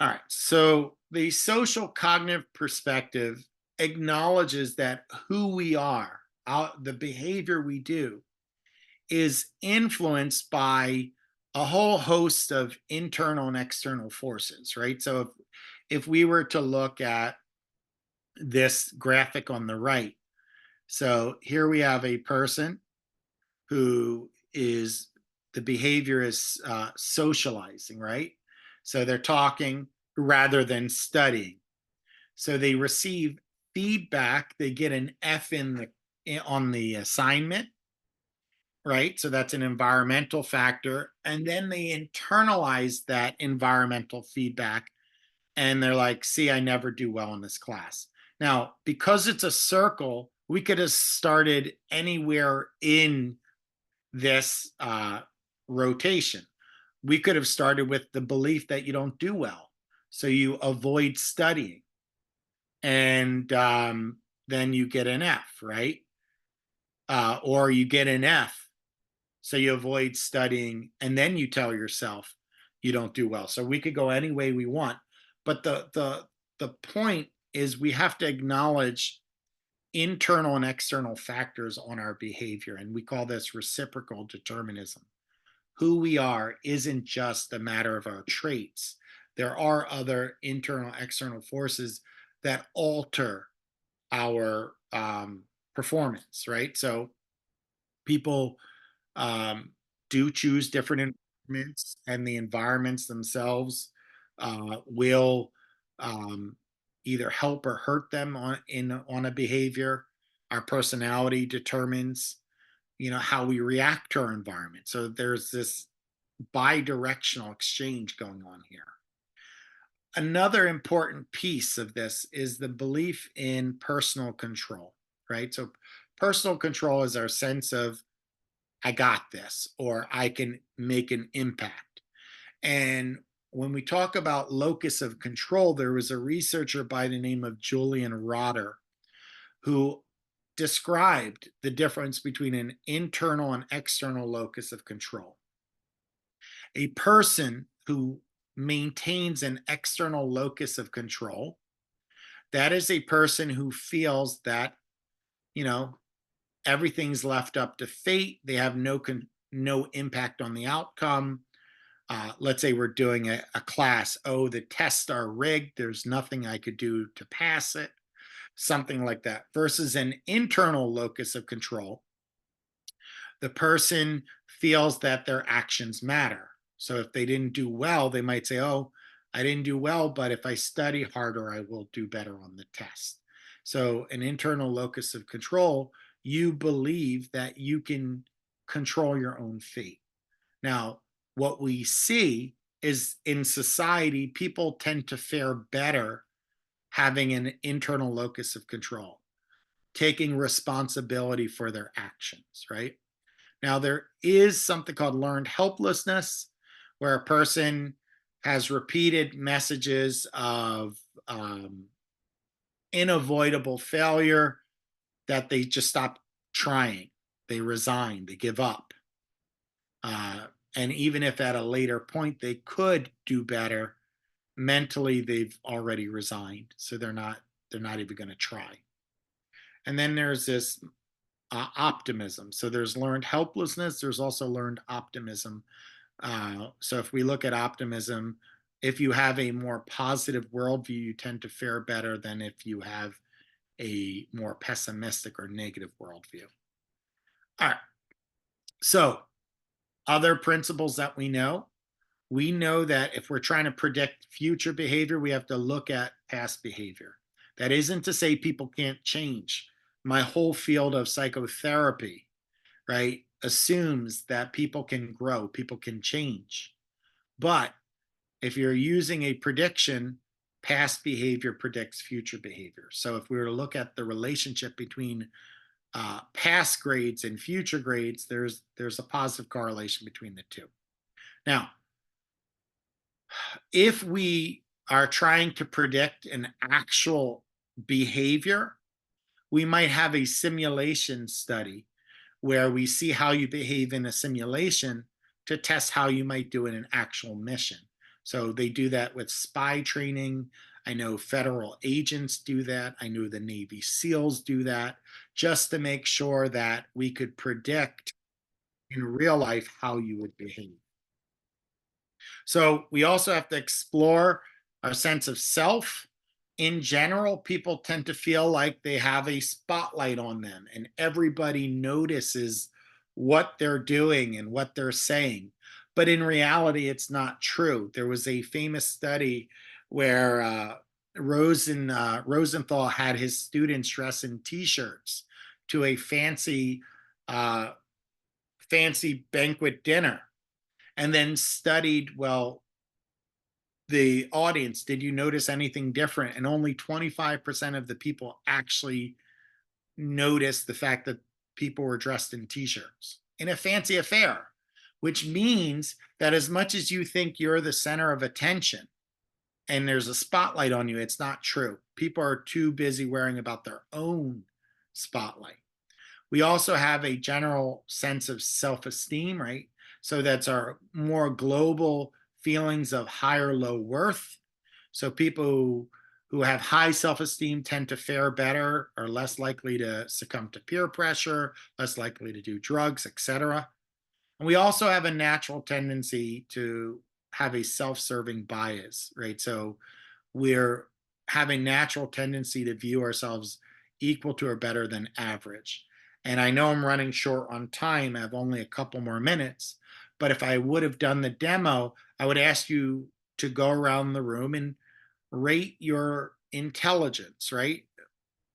All right. So the social cognitive perspective acknowledges that who we are, the behavior we do, is influenced by a whole host of internal and external forces, right? So if we were to look at this graphic on the right, so here we have a person who is the behavior is socializing, right? So they're talking rather than studying. So they receive feedback. They get an F on the assignment, right? So that's an environmental factor, and then they internalize that environmental feedback, and they're like, "See, I never do well in this class." Now, because it's a circle, we could have started anywhere in this rotation. We could have started with the belief that you don't do well, so you avoid studying, and then you get an F, right? Or you get an F, so you avoid studying, and then you tell yourself you don't do well. So we could go any way we want, but the point is we have to acknowledge internal and external factors on our behavior, and we call this reciprocal determinism. Who we are isn't just a matter of our traits. There are other internal, external forces that alter our performance, right? So people do choose different environments, and the environments themselves will um, either help or hurt them on a behavior. Our personality determines, how we react to our environment. So there's this bi-directional exchange going on here. Another important piece of this is the belief in personal control, right? So personal control is our sense of I got this, or I can make an impact. And when we talk about locus of control, there was a researcher by the name of Julian Rotter who described the difference between an internal and external locus of control. A person who maintains an external locus of control, that is a person who feels that, you know, everything's left up to fate. They have no impact on the outcome. Let's say we're doing a class. Oh, the tests are rigged. There's nothing I could do to pass it. Something like that. Versus an internal locus of control. The person feels that their actions matter. So if they didn't do well, they might say, "Oh, I didn't do well, but if I study harder, I will do better on the test." So, an internal locus of control, you believe that you can control your own fate. Now, what we see is in society, people tend to fare better having an internal locus of control, taking responsibility for their actions, right? Now, there is something called learned helplessness, where a person has repeated messages of unavoidable failure that they just stop trying, they resign, they give up. And even if at a later point they could do better, mentally they've already resigned, so they're not even going to try. And then there's this optimism. So there's learned helplessness. There's also learned optimism. So if we look at optimism, if you have a more positive worldview, you tend to fare better than if you have a more pessimistic or negative worldview. All right. So other principles that we know that if we're trying to predict future behavior, we have to look at past behavior. That isn't to say people can't change. My whole field of psychotherapy, right, assumes that people can grow, people can change. But if you're using a prediction, past behavior predicts future behavior. So if we were to look at the relationship between past grades and future grades, there's a positive correlation between the two. Now, if we are trying to predict an actual behavior, we might have a simulation study where we see how you behave in a simulation to test how you might do in an actual mission. So they do that with spy training. I know federal agents do that. I know the Navy SEALs do that just to make sure that we could predict in real life how you would behave. So we also have to explore our sense of self. In general, people tend to feel like they have a spotlight on them and everybody notices what they're doing and what they're saying. But in reality, it's not true. There was a famous study where Rosenthal had his students dress in t-shirts to a uh, fancy banquet dinner, and then studied, well, the audience, did you notice anything different? And only 25% of the people actually noticed the fact that people were dressed in t-shirts in a fancy affair, which means that as much as you think you're the center of attention and there's a spotlight on you, it's not true. People are too busy worrying about their own spotlight. We also have a general sense of self-esteem, right? So that's our more global feelings of high or low worth. So people who have high self-esteem tend to fare better, are less likely to succumb to peer pressure, less likely to do drugs, etc. And we also have a natural tendency to have a self-serving bias, right? So we're have a natural tendency to view ourselves equal to or better than average. And I know I'm running short on time. I have only a couple more minutes. But if I would have done the demo, I would ask you to go around the room and rate your intelligence, right?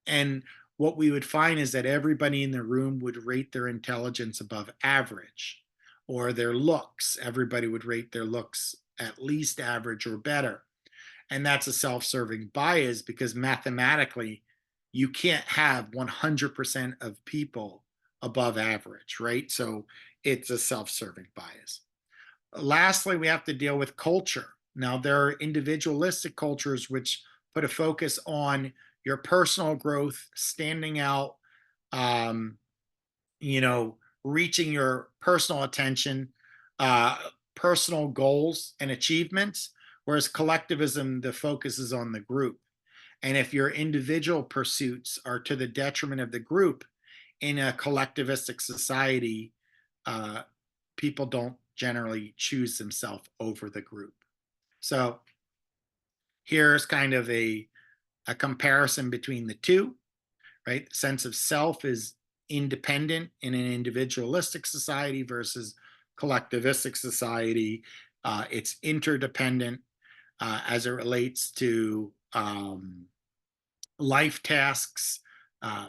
And what we would find is that everybody in the room would rate their intelligence above average, or their looks. Everybody would rate their looks at least average or better. And that's a self-serving bias because mathematically, you can't have 100% of people above average, right? So it's a self-serving bias. Lastly, we have to deal with culture. Now, there are individualistic cultures which put a focus on your personal growth, standing out, um, reaching your personal attention, personal goals and achievements, whereas collectivism, the focus is on the group. And if your individual pursuits are to the detriment of the group in a collectivistic society, uh, people don't generally choose themselves over the group. So here's kind of a comparison between the two, right? The sense of self is independent in an individualistic society versus collectivistic society. It's interdependent as it relates to life tasks. Uh,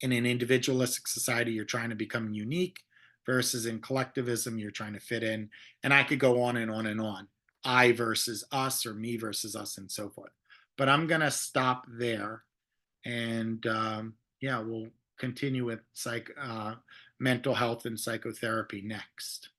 in an individualistic society, you're trying to become unique, versus in collectivism, you're trying to fit in. And I could go on and on and on. I versus us, or me versus us, and so forth. But I'm going to stop there. And yeah, we'll continue with mental health and psychotherapy next.